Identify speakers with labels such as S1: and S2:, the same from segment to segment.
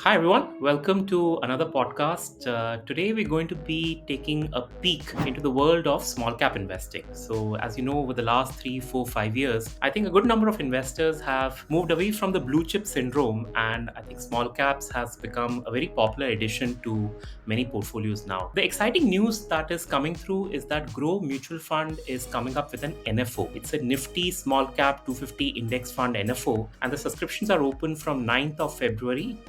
S1: Hi, everyone. Welcome to another podcast. Today, we're going to be taking a peek into the world of small cap investing. So, as you know, over the last 3, 4, 5 years, I think a good number of investors have moved away from the blue chip syndrome, and I think small caps has become a very popular addition to many portfolios now. The exciting news that is coming through is that Grow Mutual Fund is coming up with an NFO. It's a nifty small cap 250 index fund NFO, and the subscriptions are open from 9th of February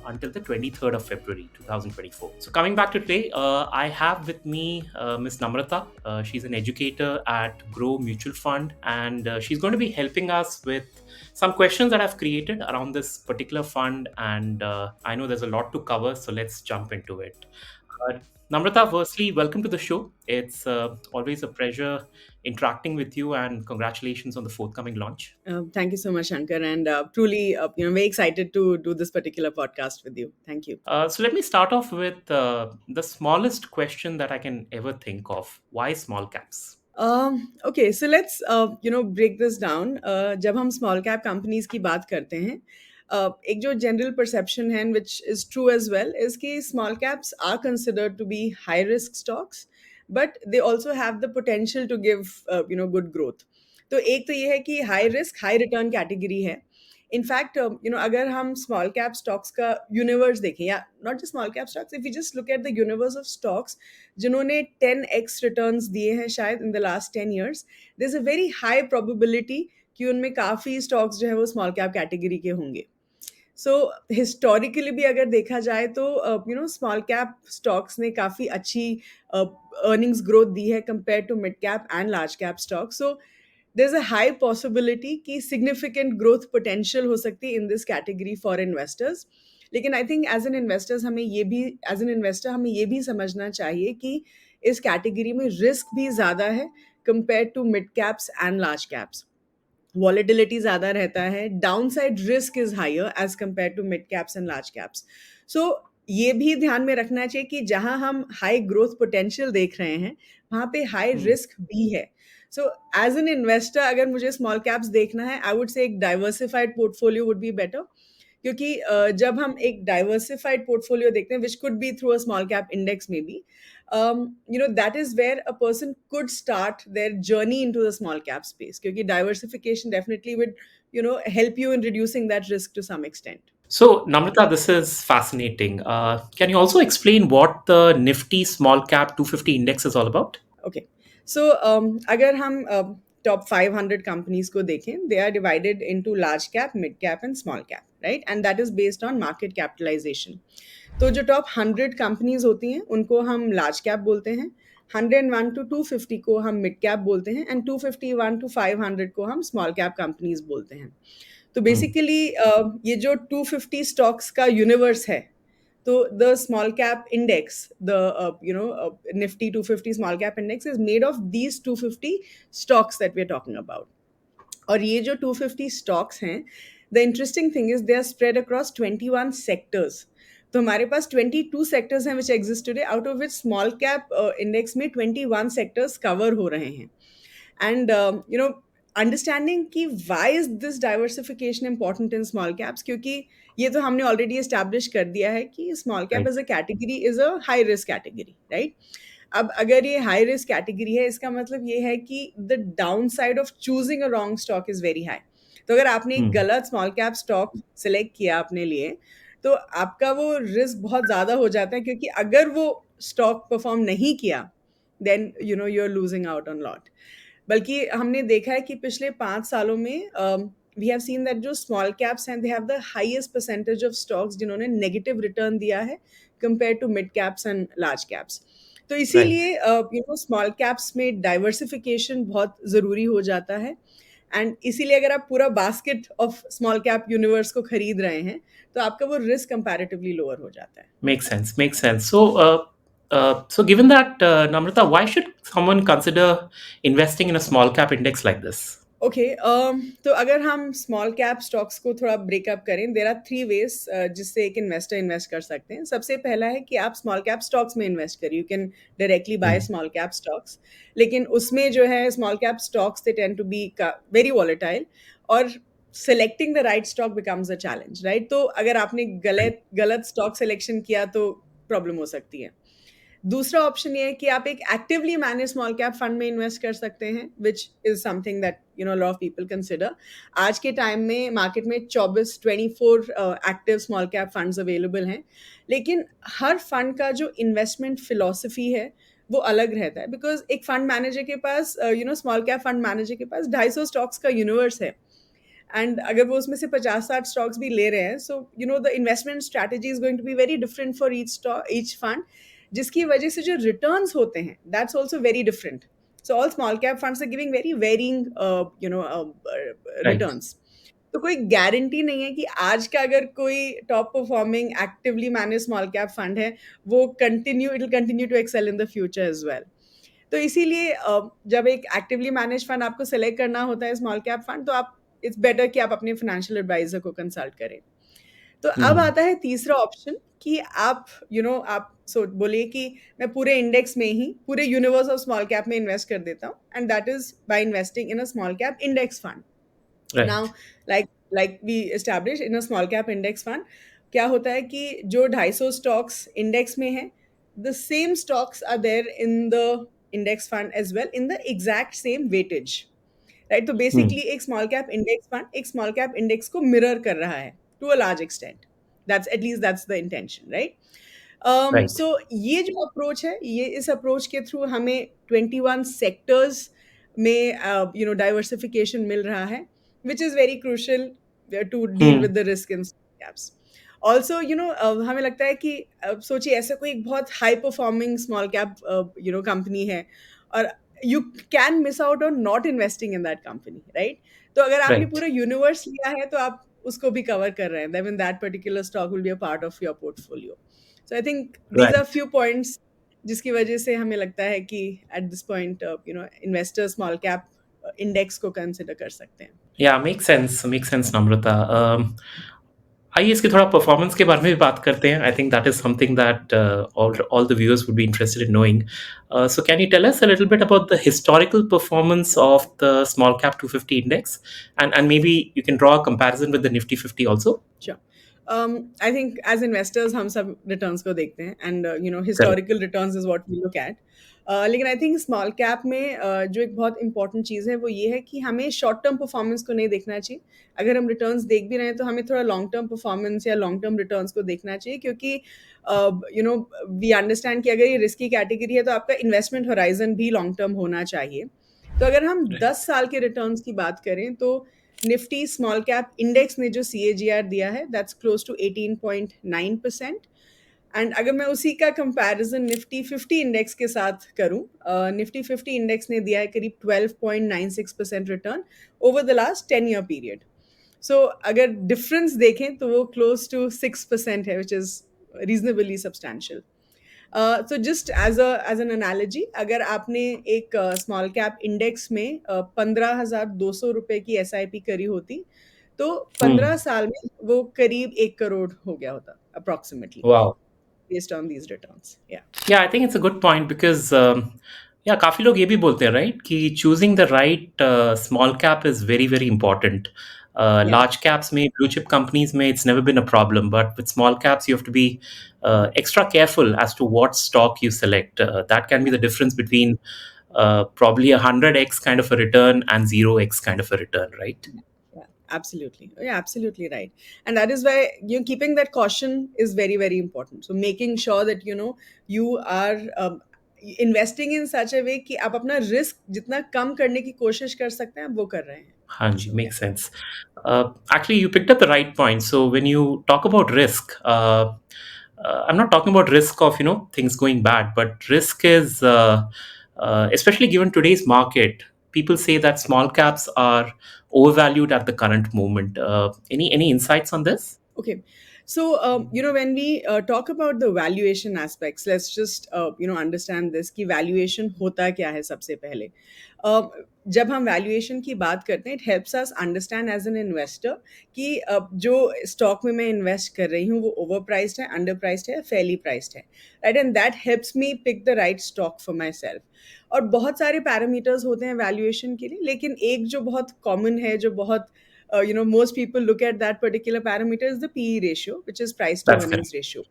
S1: until the 23rd of February 2024. So, coming back to today, I have with me Ms. Namrata. She's an educator at Grow Mutual Fund, and she's going to be helping us with some questions that I've created around this particular fund. And I know there's a lot to cover, so let's jump into it. Uh, Namrata, firstly, welcome to the show. It's always a pleasure interacting with you, and congratulations on the forthcoming launch.
S2: Thank you so much, Shankar, and truly, very excited to do this particular podcast with you. Thank you.
S1: So let me start off with the smallest question that I can ever think of. Why small caps?
S2: Okay, so let's break this down. जब हम small cap companies की बात करते हैं, एक जो general perception है, which is true as well, is कि small caps are considered to be high risk stocks, but they also have the potential to give good growth. तो एक तो ये है कि high risk, high return category है. In fact अगर हम स्मॉल कैप स्टॉक्स का यूनिवर्स देखें या not just small cap stocks, if you just look at the universe of stocks जिन्होंने 10x रिटर्न्स दिए हैं शायद in the last 10 years, there is a very high probability कि उनमें काफ़ी स्टॉक्स जो है वो स्मॉल कैप कैटेगरी के होंगे. सो हिस्टोरिकली भी अगर देखा जाए तो स्मॉल कैप स्टॉक्स ने काफ़ी अच्छी अर्निंग्स ग्रोथ दी है compare to mid cap and large cap stock. So there's a high possibility कि significant growth potential हो सकती है in this category for investors. लेकिन I think as an investors हमें ये भी एज एन इन्वेस्टर हमें ये भी समझना चाहिए कि इस कैटेगरी में रिस्क भी ज़्यादा है compare to mid caps and large caps. Volatility ज़्यादा रहता है, downside risk is higher as compared to mid caps and large caps. So ये भी ध्यान में रखना चाहिए कि जहाँ हम हाई ग्रोथ पोटेंशियल देख रहे हैं वहाँ पे हाई
S1: Hmm.
S2: रिस्क भी है. सो एज एन इन्वेस्टर अगर मुझे स्मॉल कैप्स देखना है, आई वुड से एक diversified portfolio would be better. क्योंकि जब हम एक डाइवर्सिफाइड पोर्टफोलियो देखते हैं which could be through a small cap index में B, that is where a person could start their journey into the small cap space, क्योंकि diversification definitely would help you in reducing that risk to some extent.
S1: So, Namrata, this is fascinating. Can you also explain what the Nifty Small Cap 250 Index is all about?
S2: Okay, so अगर हम top 500 companies को देखें, they are divided into large cap, mid cap and small cap, right, and that is based on market capitalisation. तो जो top 100 companies होती हैं उनको हम लार्ज कैप बोलते हैं, 101 टू 250 को हम मिड कैप बोलते हैं, एंड 251 टू 500 को हम स्मॉल कैप कंपनीज बोलते हैं. तो
S1: Hmm.
S2: बेसिकली ये जो 250 स्टॉक्स का यूनिवर्स है, so the small cap index, the Nifty 250 small cap index is made of these 250 stocks that we're talking about. और ये जो 250 stocks हैं, the interesting thing is they are spread across 21 sectors. तो हमारे पास 22 sectors हैं which exist today, out of which small cap index में 21 sectors cover हो रहे हैं. And अंडरस्टैंडिंग कि why is this diversification important in small caps, क्योंकि ये तो हमने ऑलरेडी एस्टैब्लिश कर दिया है कि small cap
S1: Right.
S2: As a category is a high risk category, right. अब अगर ये हाई रिस्क कैटेगरी है, इसका मतलब ये है कि the down side of choosing a wrong stock is very high. तो अगर आपने एक
S1: Hmm.
S2: गलत स्मॉल कैप स्टॉक सिलेक्ट किया अपने लिए, तो आपका वो रिस्क बहुत ज़्यादा हो जाता है, क्योंकि अगर वो स्टॉक परफॉर्म नहीं किया, then you are losing out on lot. बल्कि हमने देखा है कि पिछले 5 सालों में वी हैव सीन दैट जो स्मॉल कैप्स हैं, they have the highest percentage of stocks जिन्होंने नेगेटिव रिटर्न दिया है compare to mid caps and large caps. तो
S1: Right.
S2: इसीलिए स्मॉल कैप्स में डाइवर्सिफिकेशन बहुत ज़रूरी हो जाता है. एंड इसीलिए अगर आप पूरा basket of small cap universe को खरीद रहे हैं, तो आपका वो रिस्क कंपैरेटिवली लोअर हो जाता है.
S1: Makes sense. Makes sense. So given that, Namrata, why should someone consider investing in a small cap index like this?
S2: Okay, तो अगर हम स्मॉल कैप स्टॉक्स को थोड़ा ब्रेकअप करें, देर आर 3 ways जिससे एक इन्वेस्टर इन्वेस्ट कर सकते हैं. सबसे पहला है कि आप स्मॉल कैप स्टॉक्स में इन्वेस्ट करिए. You can directly buy
S1: Hmm.
S2: Small cap stocks, लेकिन उसमें जो है small cap stocks they tend to be very volatile. और selecting the right stock becomes a challenge, right? तो अगर आपने
S1: Right.
S2: गलत गलत स्टॉक सिलेक्शन किया तो प्रॉब्लम हो सकती है। दूसरा ऑप्शन ये है कि आप एक actively manage small cap fund में इन्वेस्ट कर सकते हैं, which is something that lot of people consider. आज के टाइम में मार्केट में 24 active small cap funds available हैं, लेकिन हर फंड का जो इन्वेस्टमेंट फिलॉसफी है वो अलग रहता है, बिकॉज एक फंड मैनेजर के पास स्मॉल कैप फंड मैनेजर के पास 250 स्टॉक्स का यूनिवर्स है, एंड अगर वो उसमें से 50-60 स्टॉक्स भी ले रहे हैं, so the investment strategy is going to be very different for each fund, जिसकी वजह से जो रिटर्न्स होते हैं that's also very different. So all small cap funds are giving very varying
S1: Right.
S2: Returns. तो कोई गारंटी नहीं है कि आज का अगर कोई top performing actively manage small cap fund है, वो it will continue to excel in the future as well. तो इसीलिए जब एक एक्टिवली मैनेज फंड आपको सेलेक्ट करना होता है स्मॉल कैप फंड, तो आप इट्स बेटर कि आप अपने फाइनेंशियल एडवाइजर को कंसल्ट करें। तो अब
S1: Hmm.
S2: आता है तीसरा ऑप्शन कि आप आप सोच बोलिए कि मैं पूरे इंडेक्स में ही पूरे यूनिवर्स ऑफ स्मॉल कैप में इन्वेस्ट कर देता हूँ, and that is by investing in a small cap index fund. Now
S1: Right.
S2: Like we establish in a small cap index fund, क्या होता है कि जो 250 स्टॉक्स इंडेक्स में है, the same stocks are there in the index fund as well in the exact same weightage, right? तो
S1: Hmm.
S2: Basically एक small cap index fund एक स्मॉल कैप इंडेक्स को मिरर कर रहा है to a large extent. That's at least that's the intention, right?
S1: Right.
S2: सो ये जो अप्रोच है, ये इस अप्रोच के थ्रू हमें 21 सेक्टर्स में डाइवर्सिफिकेशन मिल रहा है, which is very crucial to deal
S1: Hmm.
S2: With the risk in caps. Also हमें लगता है कि सोचिए ऐसा कोई एक बहुत high performing small cap company है, और you can miss out on not investing in that company, right? तो अगर आपने
S1: Right.
S2: पूरा यूनिवर्स लिया है तो आप उसको भी कवर कर रहे हैं, then that particular stock will be a part of your portfolio. So I think these are
S1: Right.
S2: Few points जिसकी वजह से हमें लगता है कि at this point investor small cap index को कंसिडर कर सकते हैं।
S1: Yeah, makes sense. Makes sense, Namrata. आइए इसके थोड़ा परफॉर्मेंस के बारे में भी बात करते हैं. I think that is something that all the viewers would be interested in knowing. So can you tell us a little bit about the historical performance of the small cap 250 index, and maybe you can draw a comparison with the Nifty 50 also?
S2: Sure. I think as investors हम सब returns को देखते हैं, and
S1: Correct.
S2: historical returns is what we look at. लेकिन I think small cap में जो एक बहुत इंपॉर्टेंट चीज़ है वो ये है कि हमें शॉर्ट टर्म परफॉर्मेंस को नहीं देखना चाहिए। अगर हम रिटर्न्स देख भी रहे हैं तो हमें थोड़ा लॉन्ग टर्म परफॉर्मेंस या लॉन्ग टर्म रिटर्न्स को देखना चाहिए, क्योंकि वी अंडरस्टैंड कि अगर ये रिस्की कैटेगरी है तो आपका इन्वेस्टमेंट होराइजन भी लॉन्ग टर्म होना चाहिए। तो अगर हम
S1: Right.
S2: 10 साल के रिटर्न्स की बात करें तो निफ्टी स्मॉल कैप इंडेक्स ने जो CAGR दिया है दैट्स क्लोज टू 18.9%। एंड अगर मैं उसी का कंपैरिजन निफ्टी 50 इंडेक्स के साथ करूं, निफ्टी 50 इंडेक्स ने दिया है करीब 12.96% return over the last 10 year period. So अगर डिफरेंस देखें तो वो क्लोज टू 6% है, विच इज़ रीजनेबली सब्सटैंशियल। तो जस्ट एज एन एनालॉजी, अगर आपने एक स्मॉल कैप इंडेक्स में 15,200 रुपए की SIP करी होती, तो
S1: Hmm.
S2: 15 साल में वो करीब 1 करोड़ हो गया होता approximately,
S1: Wow.
S2: Based on these returns. या
S1: Yeah, I think it's a good point because yeah, काफी लोग ये भी बोलते हैं राइट कि choosing the right small cap is very very important.
S2: या
S1: Large caps में blue chip companies में it's never been a problem, but with small caps you have to be extra careful as to what stock you select. That can be the difference between probably 100x kind of a return and 0x kind of a return, right?
S2: Yeah, absolutely. Yeah, absolutely right. And that is why keeping that caution is very, very important. So making sure that you are investing in such a way कि आप अपना risk जितना कम करने की कोशिश कर सकते हैं, आप वो कर रहे हैं.
S1: Hanji,
S2: So yeah.
S1: makes sense. Actually, you picked up the right point. So when you talk about risk, I'm not talking about risk of things going bad, but risk is especially given today's market. People say that small caps are overvalued at the current moment. Any insights on this?
S2: Okay. So, when we talk about the valuation aspects, let's just, understand this कि valuation होता क्या है सबसे पहले. Uh, जब हम valuation की बात करते हैं, it helps us understand as an investor कि जो स्टॉक में मैं इन्वेस्ट कर रही हूँ वो ओवर प्राइस्ड है, अंडर प्राइस्ड है, फेयरली प्राइस्ड है, right? And that helps me pick the right stock for myself. और बहुत सारे पैरामीटर्स होते हैं वैल्यूएशन के लिए, लेकिन एक जो बहुत कॉमन है, जो बहुत most people look at that particular parameter is the PE ratio, which is price to
S1: That's correct.
S2: earnings ratio,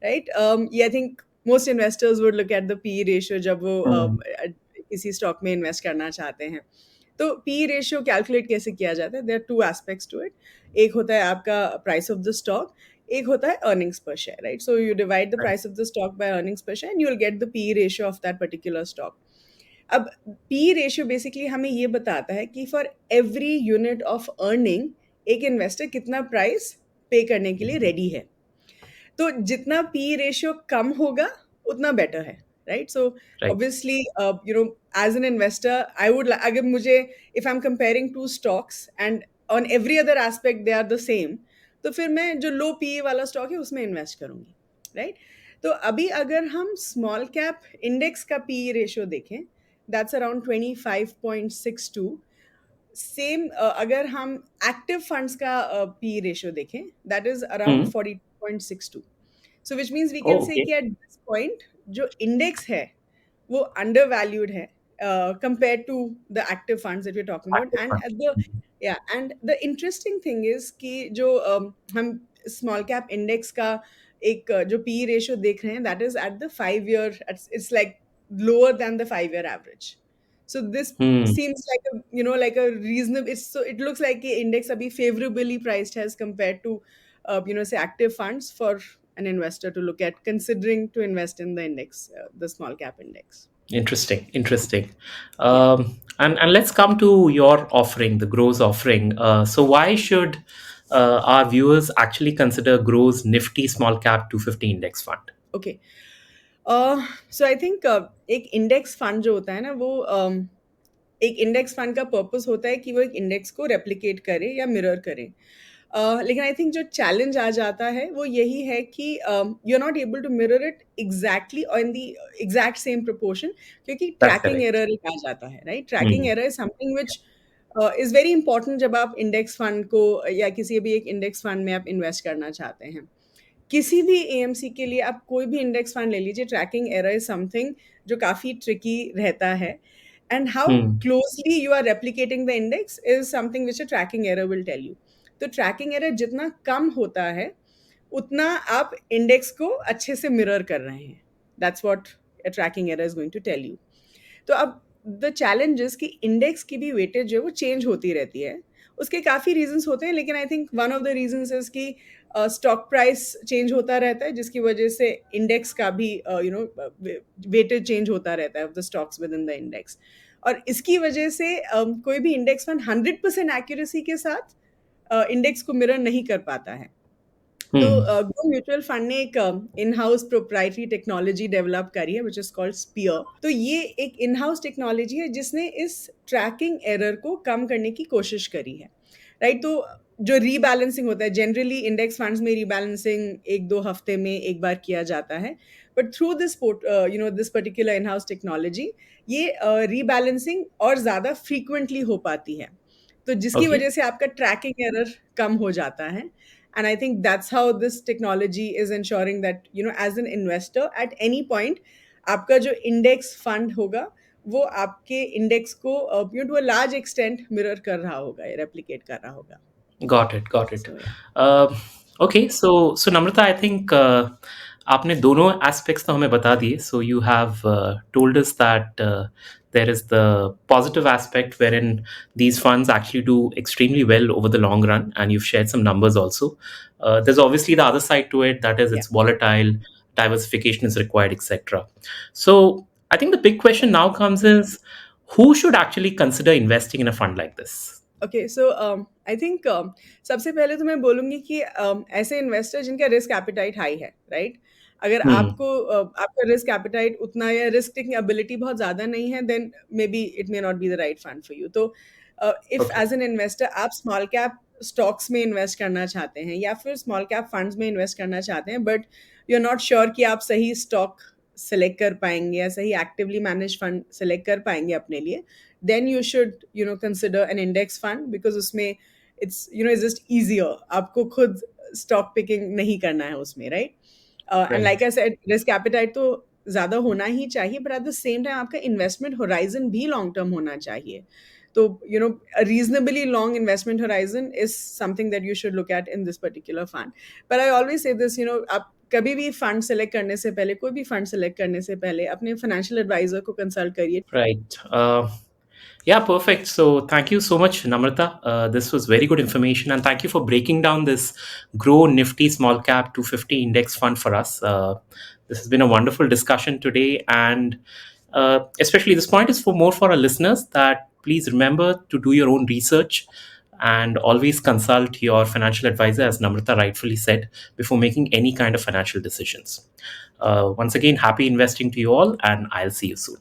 S2: right? Yeah, I think most investors would look at the PE ratio जब वो
S1: Hmm.
S2: किसी stock में invest करना चाहते हैं. तो P ratio calculate कैसे किया जाता है? There are two aspects to it. एक होता है आपका प्राइस ऑफ द स्टॉक, एक होता है earnings per share, right? So you divide the
S1: Right.
S2: Price of the stock by earnings per share and you will get the P ratio of that particular stock. अब P ratio basically हमें ये बताता है कि for every unit of earning एक investor कितना price pay करने के लिए रेडी है. तो जितना पी रेशियो कम होगा उतना बेटर है, right? So
S1: Right.
S2: Obviously as an investor I would, अगर मुझे, if I am comparing two stocks and on every other aspect they are the same, तो फिर मैं जो लो पी वाला स्टॉक है उसमें इन्वेस्ट करूंगी, राइट? तो अभी अगर हम स्मॉल कैप इंडेक्स का पी रेशियो देखें, दैट्स अराउंड 25.62. सेम अगर हम एक्टिव फंड्स का पी रेशियो देखें, that is around
S1: Hmm.
S2: 42.62. So which means we can
S1: Oh,
S2: say
S1: okay.
S2: कि एट दिस पॉइंट जो इंडेक्स है वो अंडर वैल्यूड है compare to the active funds that we are talking about.
S1: Active
S2: and
S1: fund.
S2: At the, या, and the interesting thing is कि जो हम small cap index का एक जो पी रेशियो देख रहे हैं, that is at the 5 year, it's like lower than the 5 year average. So this
S1: Hmm.
S2: seems like a, like a reasonable, it's, so it looks like the index abhi favorably priced as compared to say active funds for an investor to look at, considering to invest in the index, the small cap index.
S1: Interesting. Interesting.
S2: Yeah.
S1: And let's come to your offering, the Grows offering. So why should our viewers actually consider Grows Nifty Small Cap 250 Index Fund?
S2: Okay. So I think एक index fund जो होता है ना वो एक index fund का purpose होता है कि वो एक इंडेक्स को रेप्लिकेट करे या मिरर करे. लेकिन आई थिंक जो चैलेंज आ जाता है वो यही है कि you are not able to mirror it exactly और in the exact same proportion, क्योंकि
S1: That's
S2: ट्रैकिंग
S1: correct.
S2: एरर एक आ जाता है, राइट? Tracking
S1: Hmm.
S2: Error is something which is very important जब आप इंडेक्स फंड को या किसी भी एक इंडेक्स फंड में आप इन्वेस्ट करना चाहते हैं. किसी भी एएमसी के लिए आप कोई भी इंडेक्स फंड ले लीजिए, ट्रैकिंग एरर इज समथिंग जो काफ़ी ट्रिकी रहता है. And how
S1: Hmm.
S2: Closely you are replicating the index is something which a tracking error will tell you. तो ट्रैकिंग एरर जितना कम होता है उतना आप इंडेक्स को अच्छे से मिरर कर रहे हैं. That's what a tracking error is going to tell you. तो अब द चैलेंजेस कि इंडेक्स की भी वेटेज जो है वो चेंज होती रहती है. उसके काफ़ी रीजंस होते हैं, लेकिन I think one of the reasons is कि स्टॉक प्राइस चेंज होता रहता है, जिसकी वजह से इंडेक्स का भी वेटेज चेंज होता रहता है of the stocks with in the index. और इसकी वजह से कोई भी इंडेक्स फंड 100% एक्यूरेसी के साथ इंडेक्स को मिरर नहीं कर पाता है. तो
S1: Hmm.
S2: गो म्यूचुअल फंड ने एक in house proprietary technology develop करी है विच इज कॉल्ड स्पीयर. तो ये एक इन हाउस टेक्नोलॉजी है जिसने इस ट्रैकिंग एरर को कम करने की कोशिश करी है, राइट? तो जो रीबैलेंसिंग होता है, जनरली इंडेक्स फंड्स में रीबैलेंसिंग 1-2 हफ्ते में एक बार किया जाता है, but through this this particular in house technology ये रीबैलेंसिंग और ज़्यादा फ्रीक्वेंटली हो पाती है. तो जिसकी
S1: Okay.
S2: वजह से आपका ट्रैकिंग एरर कम हो जाता है. And I think that's how this technology is ensuring that, as an investor at any point, आपका जो इंडेक्स फंड होगा वो आपके इंडेक्स को to a large extent mirror कर रहा होगा या रेप्लिकेट कर रहा होगा.
S1: Got it. Got it.
S2: So yeah.
S1: Uh, okay. So Namrata, I think आपने दोनों aspects तो हमें बता दिए. So you have told us that there is the positive aspect wherein these funds actually do extremely well over the long run, and you've shared some numbers also. There's obviously the other side to it, that is
S2: Yeah.
S1: it's volatile, diversification is required, etc. So I think the big question now comes is who should actually consider investing in a fund like this?
S2: Okay, so I think सबसे पहले तो मैं बोलूँगी कि ऐसे investor जिनका risk appetite high है, right? अगर
S1: Hmm.
S2: आपको आपका रिस्क एपेटाइट उतना या रिस्क टेकिंग एबिलिटी बहुत ज़्यादा नहीं है, then maybe it may not be the right fund for you. तो if
S1: Okay.
S2: As an investor आप स्मॉल कैप स्टॉक्स में इन्वेस्ट करना चाहते हैं या फिर स्मॉल कैप फंड्स में इन्वेस्ट करना चाहते हैं, but you are not sure कि आप सही स्टॉक सेलेक्ट कर पाएंगे या सही एक्टिवली मैनेज फंड सेलेक्ट कर पाएंगे अपने लिए, then you should consider an index fund, because उसमें it's just easier. आपको खुद stock picking नहीं करना है उसमें, right? And
S1: Right.
S2: like I said, risk appetite तो ज़्यादा होना ही चाहिए, but at the same time आपका investment horizon भी long term होना चाहिए. तो a reasonably long investment horizon is something that you should look at in this particular fund. But I always say this, आप कभी भी फंड सेलेक्ट करने से पहले, कोई भी फंड सेलेक्ट करने से पहले अपने फाइनेंशियल एडवाइजर को कंसल्ट करिए.
S1: Right. Yeah, perfect. So thank you so much, Namrata. This was very good information, and thank you for breaking down this Grow Nifty Small Cap 250 Index Fund for us. This has been a wonderful discussion today, and especially this point is for more for our listeners. That please remember to do your own research and always consult your financial advisor, as Namrata rightfully said, before making any kind of financial decisions. Once again, happy investing to you all, and I'll see you soon.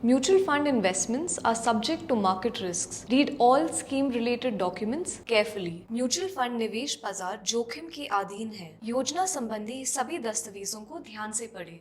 S3: Mutual fund investments are subject to market risks. Read all scheme-related documents carefully. Mutual fund निवेश बाजार जोखिम के अधीन है. योजना संबंधी सभी दस्तावेजों को ध्यान से पढ़ें.